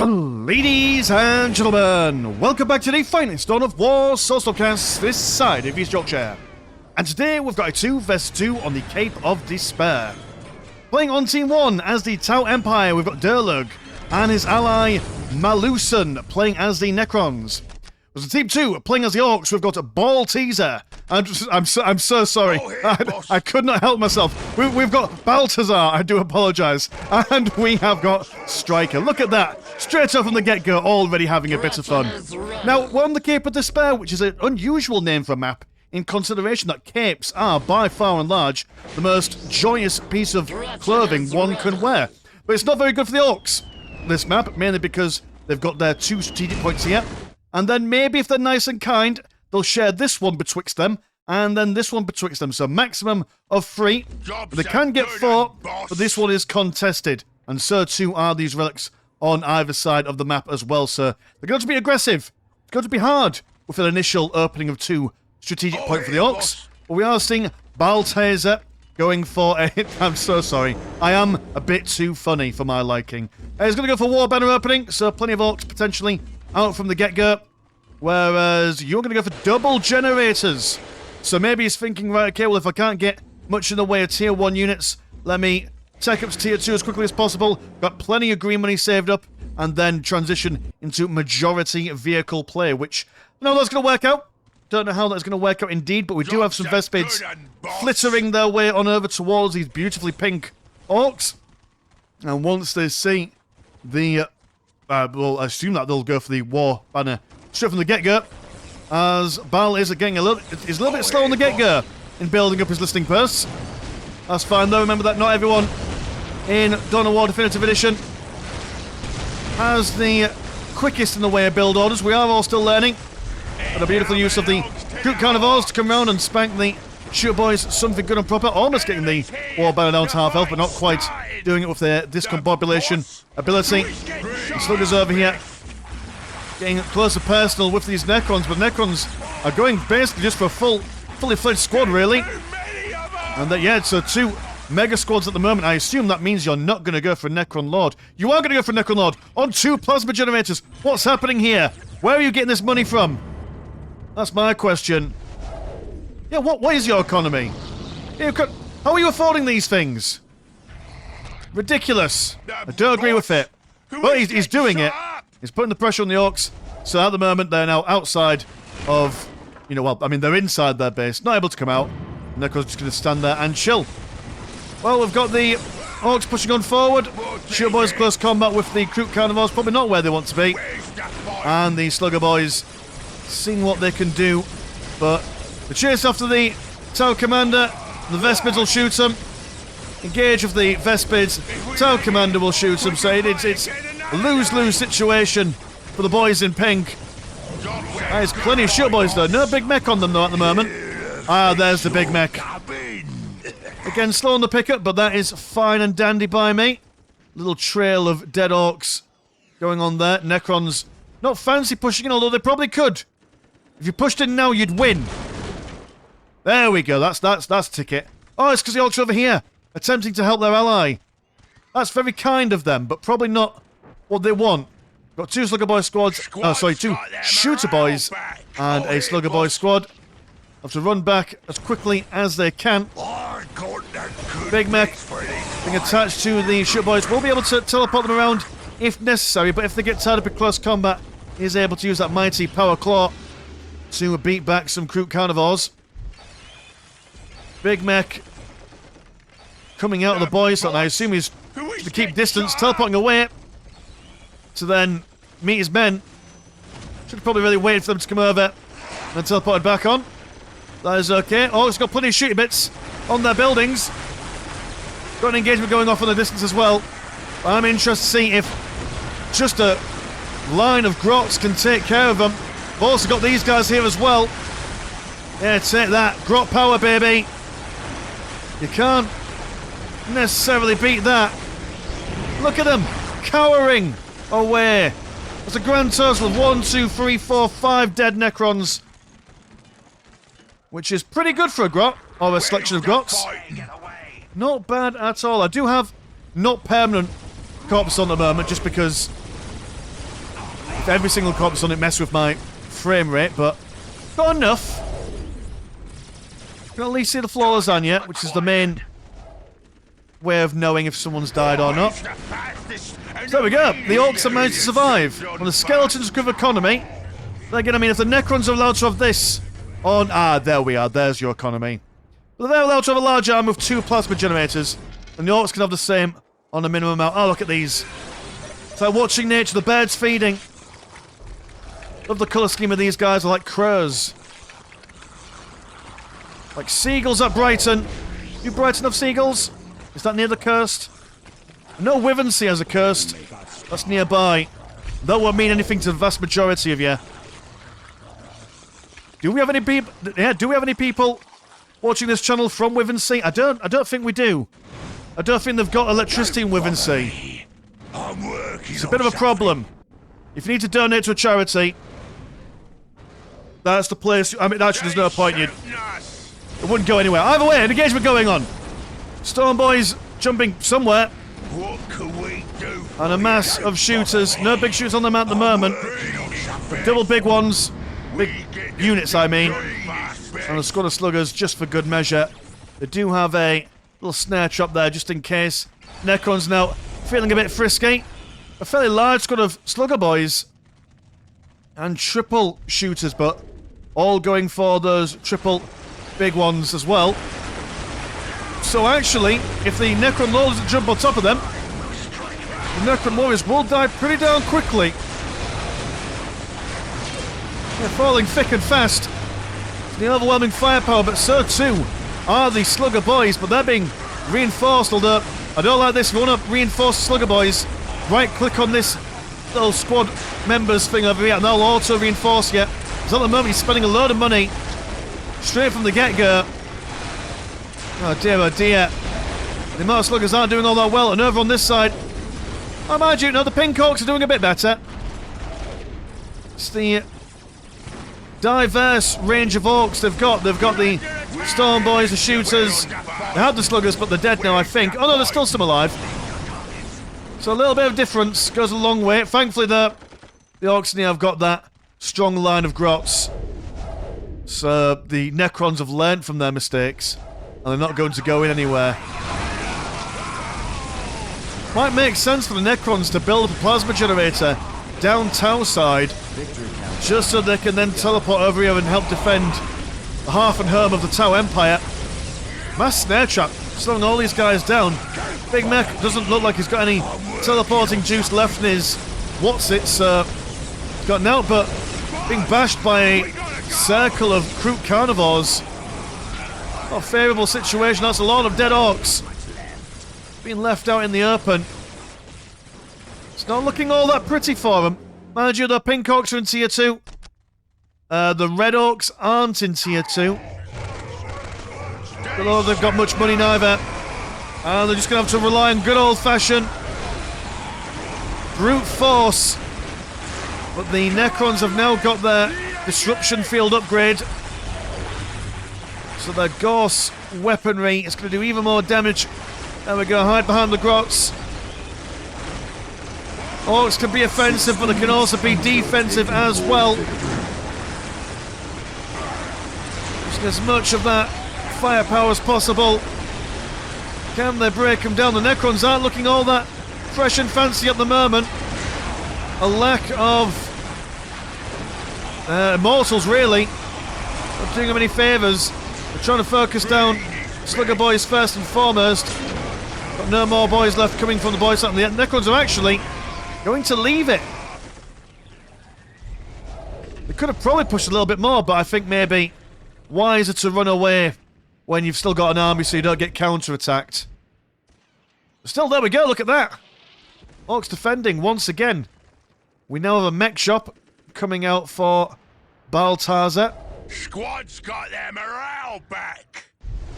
Ladies and gentlemen, welcome back to the finest Dawn of War Soulstorm cast this side of East Yorkshire. And today we've got a 2 vs 2 on the Cape of Despair. Playing on Team 1 as the Tau Empire, we've got Durlug and his ally Malusan playing as the Necrons. As Team 2 playing as the Orks, we've got Ball Teaser. I'm so sorry. I could not help myself. We've got Balthazar, I do apologise. And we have got Striker. Look at that. Straight off from the get-go, already having a bit of fun. Now, we're on the Cape of Despair, which is an unusual name for a map, in consideration that capes are, by far and large, the most joyous piece of clothing one can wear. But it's not very good for the Orks, this map, mainly because they've got their 2 strategic points here. And then maybe if they're nice and kind, they'll share this one betwixt them, and then this one betwixt them. So maximum of 3. They can get 4, but this one is contested. And so too are these relics on either side of the map as well. So they're going to be aggressive. It's going to be hard with an initial opening of 2 strategic points for the Orks. But we are seeing Balthazar going for a... I'm so sorry. I am a bit too funny for my liking. He's going to go for War Banner opening, so plenty of Orks potentially out from the get-go. Whereas you're going to go for double generators. So maybe he's thinking, right, okay, well, if I can't get much in the way of Tier 1 units, let me take up to Tier 2 as quickly as possible. Got plenty of green money saved up, and then transition into majority vehicle play, which, I know that's going to work out. Don't know how that's going to work out indeed, but we do have some Vespids flittering their way on over towards these beautifully pink Orks. And once they see the... well, I assume that they'll go for the War Banner straight from the get-go, as Bal is getting he's a little bit slow on the get-go in building up his listing posts. That's fine though, remember that not everyone in Dawn of War Definitive Edition has the quickest in the way of build orders. We are all still learning. And a beautiful use of the group carnivores to come round and spank the shooter boys something good and proper. Almost getting the War Banner down to half health, but not quite doing it with their discombobulation ability. The Sluggers over here getting closer personal with these Necrons, but Necrons are going basically just for a fully fledged squad, really. And yeah, so 2 mega squads at the moment. I assume that means you're not going to go for a Necron Lord. You are going to go for a Necron Lord on 2 plasma generators. What's happening here? Where are you getting this money from? That's my question. Yeah, what is your economy? How are you affording these things? Ridiculous. I don't agree with it. But he's doing it. He's putting the pressure on the Orks. So at the moment, they're now outside of... You know, well, I mean, they're inside their base. Not able to come out. And Necron's just going to stand there and chill. Well, we've got the Orks pushing on forward. Shooter boys close combat with the Croup Carnivores. Probably not where they want to be. And the Slugger boys seeing what they can do. But the chase after the Tau Commander. The Vespids will shoot them. Engage with the Vespids. Tau Commander will shoot them. So it's a lose-lose situation for the boys in pink. There's plenty of shooter boys though. No big mech on them though at the moment. Ah, there's the big mech. Again, slow on the pickup, but that is fine and dandy by me. Little trail of dead Orks going on there. Necrons not fancy pushing in, although they probably could. If you pushed in now, you'd win. There we go. That's ticket. Oh, it's because the Orks are over here, attempting to help their ally. That's very kind of them, but probably not what they want. Got 2 Slugger Boy squads. Oh, sorry, 2 Shooter Boys and a Slugger Boy squad. Have to run back as quickly as they can. Big mech being attached to the Shooter Boys. We'll be able to teleport them around if necessary, but if they get tied up in close combat, he's able to use that mighty Power Claw to beat back some Croup Carnivores. Big mech coming out of the boys, and I assume he's to keep distance, teleporting away to then meet his men. Should have probably really waited for them to come over and then teleported back on. That is okay. Oh, it's got plenty of shooty bits on their buildings. Got an engagement going off on the distance as well. I'm interested to see if just a line of Grots can take care of them. We've also got these guys here as well. Yeah, take that. Grot power, baby. You can't necessarily beat that. Look at them. Cowering away. That's a grand total of 1, 2, 3, 4, 5 dead Necrons. Which is pretty good for a Grot, or a selection of Grots. Not bad at all. I do have not permanent corpse on the moment, just because if every single corpse on it mess with my frame rate, but got enough. You can at least see the floor lasagna, which is the main way of knowing if someone's died or not. So there we go. The Orks have managed to survive. When the skeletons recover economy, then again, I mean, if the Necrons are allowed to have this on... Ah, there we are. There's your economy. But they're allowed to have a large arm with 2 plasma generators, and the Orks can have the same on a minimum amount. Oh, look at these. It's like watching nature. The birds feeding. Love the colour scheme of these guys. Are like crows. Like seagulls at Brighton. You Brighton have seagulls? Is that near the coast? No, Wivensea has a coast. That's nearby. That won't mean anything to the vast majority of you. Do we have any people? Yeah, do we have any people watching this channel from Wivensea? I don't think we do. I don't think they've got electricity in Wivensea. It's a bit of a problem. If you need to donate to a charity, that's the place. I mean, actually, there's no point. It wouldn't go anywhere. Either way, an engagement going on. Storm boys jumping somewhere. What can we do? And a mass of shooters. No big shooters on them at the moment. But double big ones. Big units, I mean. And a squad of sluggers, just for good measure. They do have a little snare trap there, just in case. Necrons now feeling a bit frisky. A fairly large squad of slugger boys. And triple shooters, but all going for those triple big ones as well. So actually, if the Necron Lords jump on top of them, the Necron Warriors will die pretty darn quickly. They're falling thick and fast. It's the overwhelming firepower, but so too are the Slugger Boys, but they're being reinforced, although I don't like this. If you want to reinforce Slugger Boys, right-click on this little squad members thing over here, and they'll auto reinforce you. Because at the moment, he's spending a load of money straight from the get-go. Oh dear. The amount of sluggers aren't doing all that well, and over on this side, oh, mind you, no, the Pink Orks are doing a bit better. It's the diverse range of Orks they've got. They've got the Storm Boys, the Shooters. They have the Sluggers, but they're dead now, I think. Oh no, there's still some alive. So a little bit of difference goes a long way. Thankfully, the Orks now have got that strong line of Grots. So the Necrons have learnt from their mistakes, and they're not going to go in anywhere. Might make sense for the Necrons to build up a plasma generator down Tow side, just so they can then teleport over here and help defend the hearth and home of the Tow Empire. Mass snare trap, slowing all these guys down. Big Mech doesn't look like he's got any teleporting juice left in his what's-it, so he's got an output being bashed by a circle of Kroot carnivores. Not a favourable situation. That's a lot of dead Orks being left out in the open. It's not looking all that pretty for them. Mind you, the Pink Orks are in Tier 2. The Red Orks aren't in Tier 2. Although they've got much money neither. And they're just going to have to rely on good old-fashioned brute force. But the Necrons have now got their disruption field upgrade. So their Gorse weaponry is going to do even more damage. There we go, hide behind the Grots. Orks can be offensive, but they can also be defensive as well. Using as much of that firepower as possible. Can they break them down? The Necrons aren't looking all that fresh and fancy at the moment. A lack of immortals, really. Not doing them any favours. They're trying to focus down Slugger Boys first and foremost. Got no more boys left coming from the boys. The Necrons are actually going to leave it. They could have probably pushed a little bit more, but I think maybe wiser to run away when you've still got an army so you don't get counter-attacked. Still, there we go, look at that. Orks defending once again. We now have a mech shop coming out for Baltazar. Squad's got their morale back.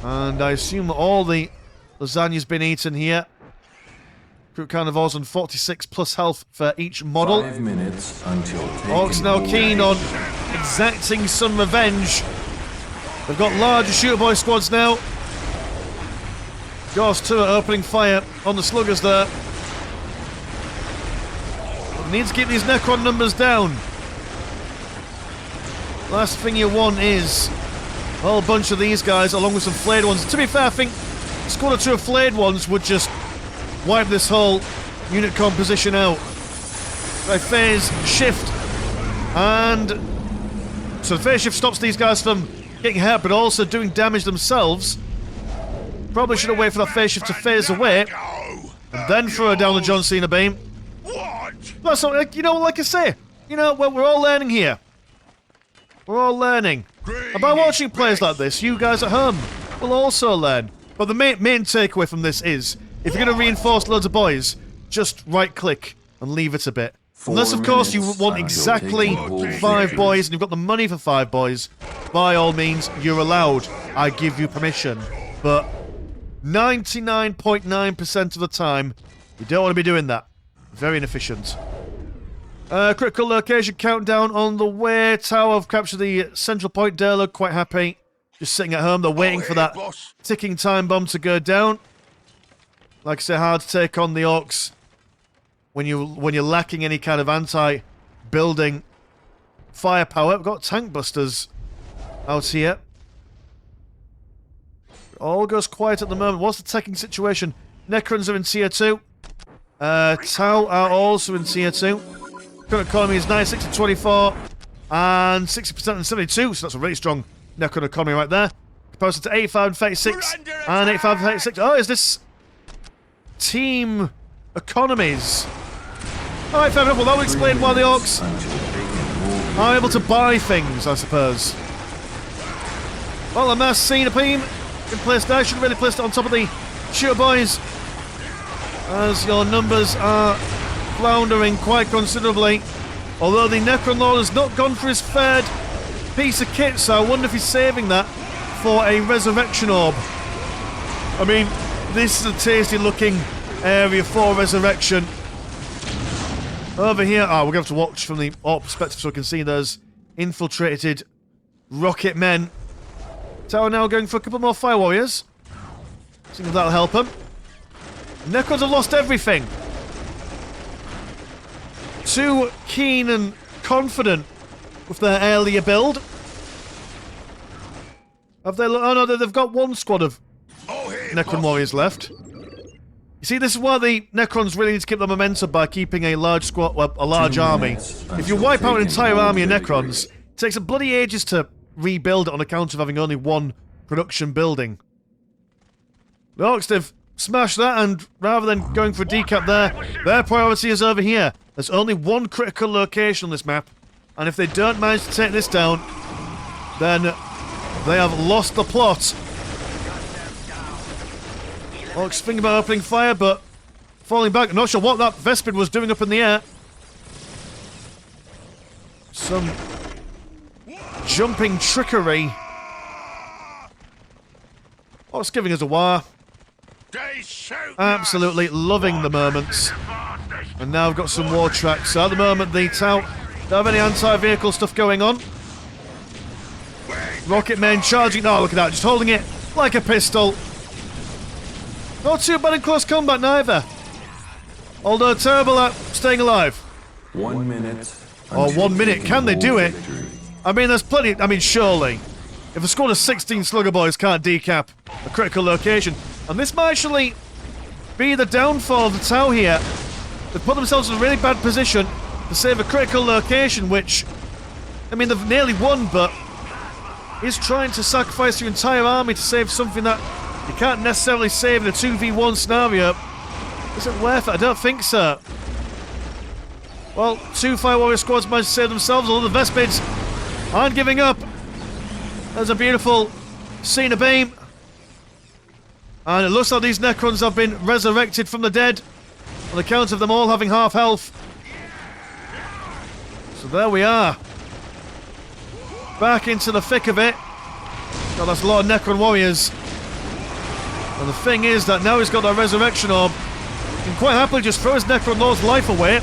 And I assume all the lasagna's been eaten here. Kroot carnivores on 46 plus health for each model. 5 minutes until Orks now keen on exacting some revenge. They've got larger shooter boy squads now. Gorse 2 are opening fire on the sluggers there. You need to keep these Necron numbers down. Last thing you want is a whole bunch of these guys along with some flayed ones. To be fair, I think a squad or two of flayed ones would just wipe this whole unit composition out. By phase shift. And so the phase shift stops these guys from getting hurt, but also doing damage themselves. Probably should have waited for that phase shift to phase away, and then throw down the John Cena beam. That's not, you know, like I say, you know, well, we're all learning here. We're all learning. And by watching players like this, you guys at home will also learn. But the main takeaway from this is, if you're going to reinforce loads of boys, just right-click and leave it a bit. Unless, of course, you want exactly 5 boys and you've got the money for 5 boys, by all means, you're allowed. I give you permission. But 99.9% of the time, you don't want to be doing that. Very inefficient. Critical location countdown on the way. Tower have captured the central point. Dale look quite happy. Just sitting at home. They're waiting for that ticking time bomb to go down. Like I say, hard to take on the Orks when you're lacking any kind of anti-building firepower. We've got tank busters out here. All goes quiet at the moment. What's the teching situation? Necrons are in tier 2. Tau are also in tier 2. Current economy is 96 and 24. And 60% and 72. So that's a really strong Necron economy right there. Comparison to 85 and 36. And 85 and 36. Oh, is this team economies? Alright, fair enough. Well, that would explain why the Orks are able to buy things, I suppose. Well, a mass Cena beam in place there. Should have really placed it on top of the shooter boys, as your numbers are floundering quite considerably. Although the Necron Lord has not gone for his third piece of kit, so I wonder if he's saving that for a resurrection orb. I mean, this is a tasty looking area for resurrection. Over here, we're going to have to watch from the Orc perspective so we can see there's infiltrated rocket men. Tower now going for a couple more fire warriors. See if that'll help them. Necrons have lost everything. Too keen and confident with their earlier build. Have they? Oh no, they've got one squad of Necron warriors left. You see, this is why the Necrons really need to keep the momentum by keeping a large squad, well, a large army. If you wipe out an entire army of Necrons, it takes a bloody ages to rebuild it on account of having only one production building. The Orks, they've smashed that, and rather than going for a decap there, their priority is over here. There's only one critical location on this map, and if they don't manage to take this down, then they have lost the plot. Orks thinking about opening fire, but falling back. I'm not sure what that Vespid was doing up in the air. Some jumping trickery. Orks giving us a war. Absolutely loving the moments. And now we've got some war tracks. So at the moment, the Tau don't have any anti-vehicle stuff going on. Rocket men charging. Oh, look at that. Just holding it like a pistol. Not too bad in close combat, neither. Although terrible at staying alive. 1 minute. Or 1 minute. Can they do it? I mean, there's plenty. I mean, surely. If a squad of 16 Slugger Boys can't decap a critical location, and this might actually be the downfall of the Tau here. They've put themselves in a really bad position to save a critical location, which, I mean, they've nearly won, but is trying to sacrifice your entire army to save something that you can't necessarily save in a 2v1 scenario. Is it worth it? I don't think so. Well, 2 Fire Warrior squads managed to save themselves, although the Vespids aren't giving up. There's a beautiful Cena beam. And it looks like these Necrons have been resurrected from the dead, on account of them all having half health. So there we are. Back into the thick of it. God, that's a lot of Necron warriors. And the thing is that now he's got that resurrection orb, he can quite happily just throw his Necron Lord's life away,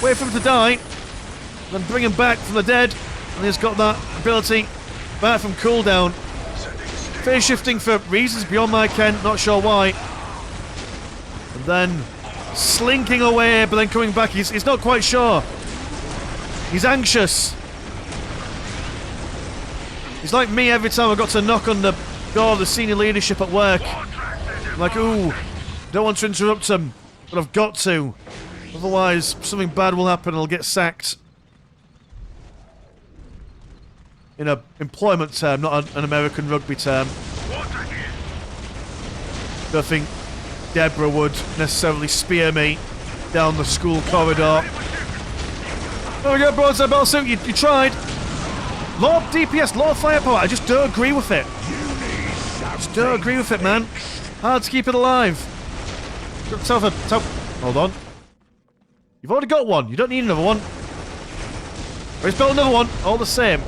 wait for him to die, then bring him back from the dead, and he's got that ability back from cooldown. Phase shifting for reasons beyond my ken, not sure why. And then slinking away, but then coming back. He's not quite sure. He's anxious. He's like me every time I got to knock on the door of the senior leadership at work. I'm like, ooh, don't want to interrupt him, but I've got to. Otherwise, something bad will happen and I'll get sacked. In an employment term, not an American rugby term. Don't think Deborah would necessarily spear me down the school corridor. There we go, broadside battle suit, you tried. Lot of DPS, lot of firepower, I just don't agree with it. Just don't agree with it, man. Hard to keep it alive. Hold on. You've already got one, you don't need another one. Let's build another one, all the same.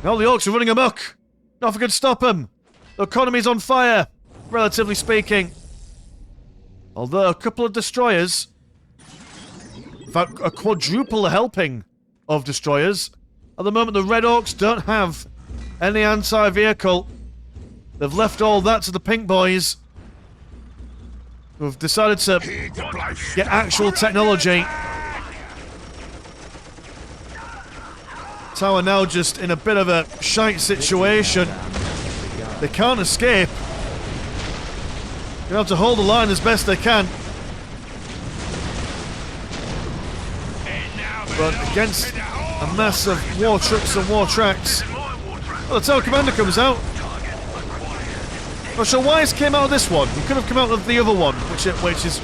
Now the Orks are running amok. Nothing can stop them. The economy's on fire, relatively speaking. Although a couple of destroyers, in fact a quadruple helping of destroyers. At the moment the Red Orks don't have any anti-vehicle. They've left all that to the Pink Boys, who've decided to get actual technology. Tower now just in a bit of a shite situation. They can't escape. They have to hold the line as best they can. But against a mass of war trucks and war tracks. Well, the Tower Commander comes out. Not sure why he came out of this one. He could have come out of the other one, which is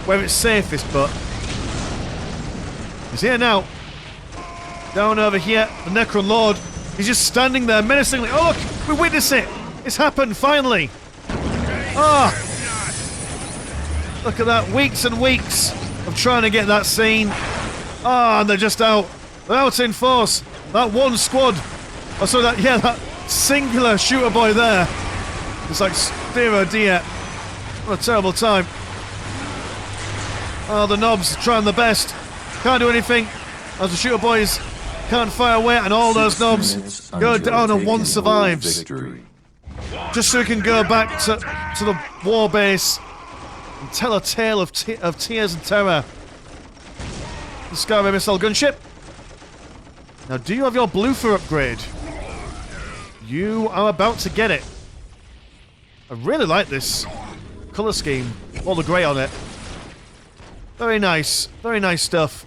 where it's safest, but he's here now. Down over here, the Necron Lord. He's just standing there menacingly. Oh look, we witness it. It's happened finally. Ah, look at that. Weeks and weeks of trying to get that scene. Ah, and they're just out. They're out in force. That one squad. Oh, sorry, that singular shooter boy there. It's like, dear dear. What a terrible time. Oh, the knobs trying the best. Can't do anything. As the shooter boys can't fire away, and all those knobs go down and one survives. Just so he can go back to the war base and tell a tale of tears and terror. The Skyway missile gunship. Now, do you have your bloofer upgrade? You are about to get it. I really like this colour scheme. All the grey on it. Very nice stuff.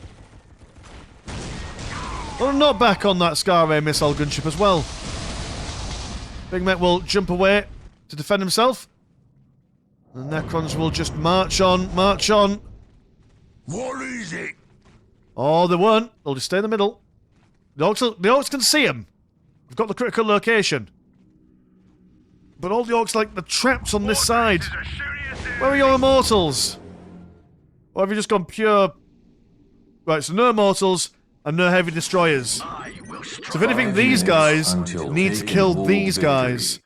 Well, I'm not back on that Skyway missile gunship as well. Big Mech will jump away to defend himself. The Necrons will just march on, march on. What is it? Oh, they won't. They'll just stay in the middle. The Orks can see him. We've got the critical location. But all the Orks, like, the traps on this side. Where are your immortals? Or have you just gone pure... Right, so no immortals and no heavy destroyers. So if anything, these guys need to kill these guys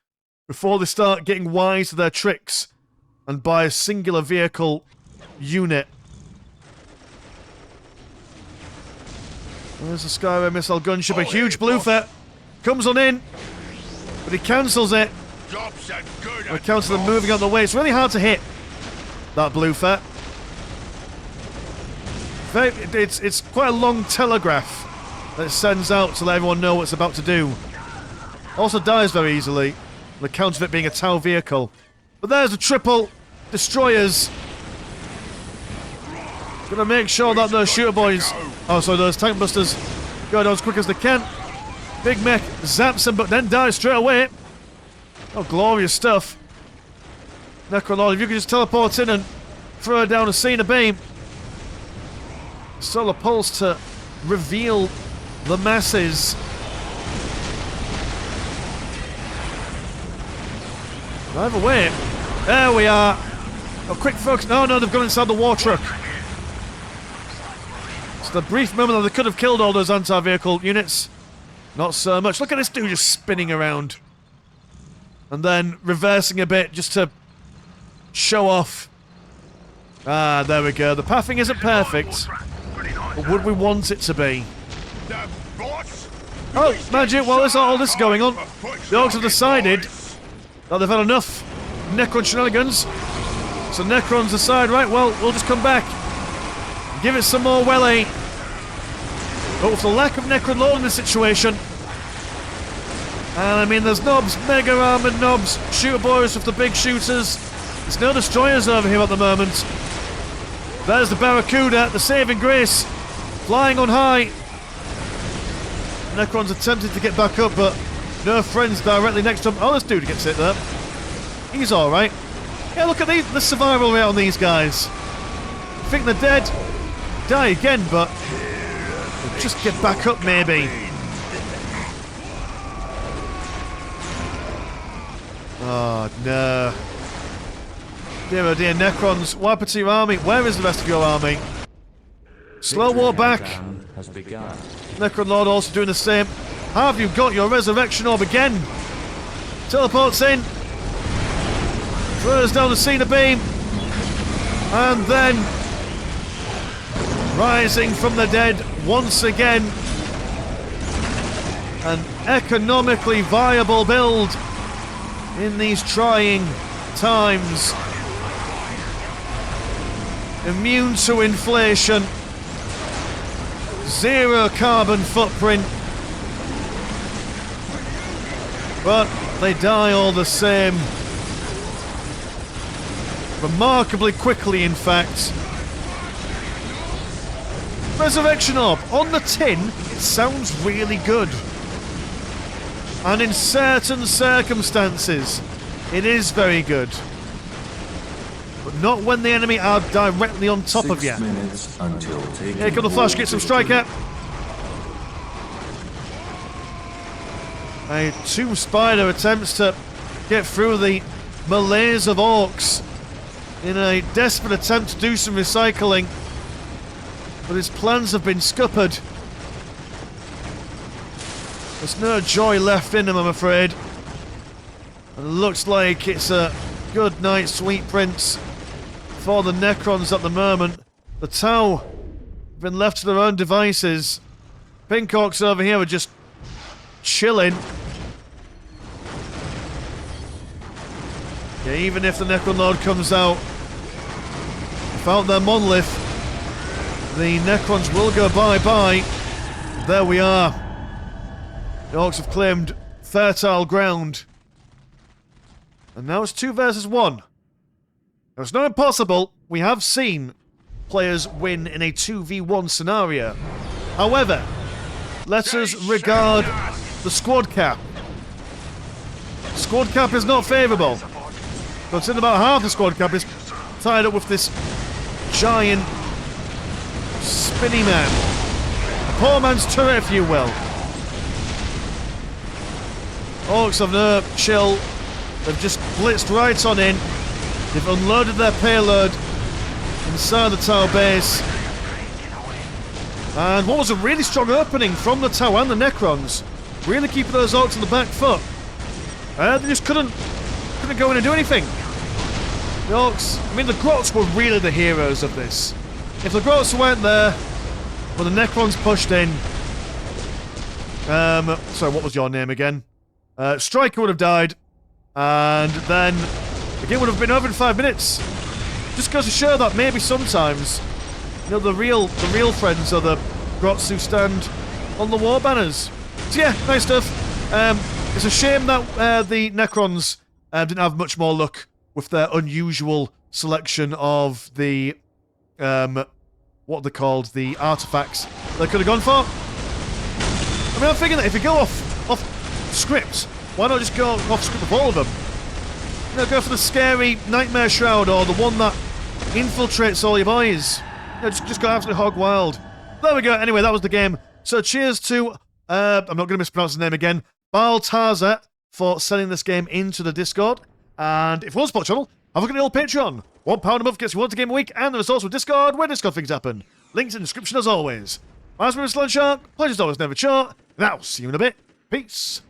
before they start getting wise to their tricks and buy a singular vehicle unit. There's the Skyway missile gunship, a huge bloofer. Comes on in, but he cancels it. On account of them moving out of the way. It's really hard to hit that bloofer. It's quite a long telegraph that it sends out to let everyone know what's about to do. Also dies very easily on account of it being a Tau vehicle. But there's the triple destroyers. Gonna make sure that those shooter boys, those tank busters, go down as quick as they can. Big Mech zaps him, but then dies straight away. Oh, glorious stuff. Necron Lord, if you could just teleport in and throw down a Cena beam. Solar Pulse to reveal the masses. Drive away. There we are. A quick focus. No, they've gone inside the war truck. So the brief moment that they could have killed all those anti-vehicle units. Not so much. Look at this dude just spinning around. And then reversing a bit just to show off. Ah, there we go. The pathing isn't perfect. But would we want it to be? Oh, magic, while all this is going on, the Orks have decided that they've had enough Necron shenanigans. So Necrons aside, right, well, we'll just come back. Give it some more welly. But with the lack of Necron Lord in this situation, and I mean, there's nobs, mega armored nobs, shooter boys with the big shooters. There's no destroyers over here at the moment. There's the Barracuda, the saving grace, flying on high. Necron's attempted to get back up, but no friends directly next to him. Oh, this dude gets hit there. He's alright. Yeah, look at the survival rate on these guys. I think they're dead. Die again, but they'll just get back up, maybe. Oh, no. Dear oh dear, Necrons, what happened to your army? Where is the rest of your army? Slow walk back. Necron Lord also doing the same. Have you got your resurrection orb again? Teleports in. Throws down the Cena beam. And then rising from the dead once again. An economically viable build in these trying times. Immune to inflation. Zero carbon footprint. But they die all the same. Remarkably quickly, in fact. Resurrection Orb. On the tin, it sounds really good. And in certain circumstances, it is very good. But not when the enemy are directly on top of you. 6 minutes until taking. Here come the flash, get some striker. A Tomb Spider attempts to get through the malaise of Orks in a desperate attempt to do some recycling. But his plans have been scuppered. There's no joy left in him, I'm afraid. And it looks like it's a good night, sweet prince, for the Necrons at the moment. The Tau have been left to their own devices. Pink Orks over here are just chilling. Yeah, even if the Necron Lord comes out without their monolith, the Necrons will go bye-bye. There we are. The Orks have claimed fertile ground. And now it's 2 versus 1. Now, it's not impossible. We have seen players win in a 2v1 scenario. However, let us regard the squad cap. Squad cap is not favourable. Consider about half the squad cap is tied up with this giant spinny man. A poor man's turret, if you will. Orks have no chill. They've just blitzed right on in. They've unloaded their payload inside the Tau base. And what was a really strong opening from the Tau and the Necrons. Really keeping those Orks on the back foot. They just couldn't go in and do anything. The Orks, I mean, the Grots were really the heroes of this. If the Grots weren't there, well, the Necrons pushed in. Sorry, what was your name again? Striker would have died. And then the game would have been over in 5 minutes. Just goes to show that maybe sometimes, you know, the real friends are the Grots who stand on the war banners. So yeah, nice stuff. It's a shame that the Necrons didn't have much more luck with their unusual selection of the what are they called? The artifacts they could have gone for. I mean, I'm thinking that if you go off script, why not just go off script with all of them? You know, go for the scary Nightmare Shroud or the one that infiltrates all your boys. You know, just go absolutely hog wild. There we go. Anyway, that was the game. So cheers to, I'm not going to mispronounce his name again, Baltazar, for sending this game into the Discord. And if you want to support the channel, have a look at the old Patreon. £1 a month gets you 1 game a week, and there's also Discord where Discord things happen. Links in the description as always. My name is Shark. Pleasure's always never short, and I'll see you in a bit. Peace.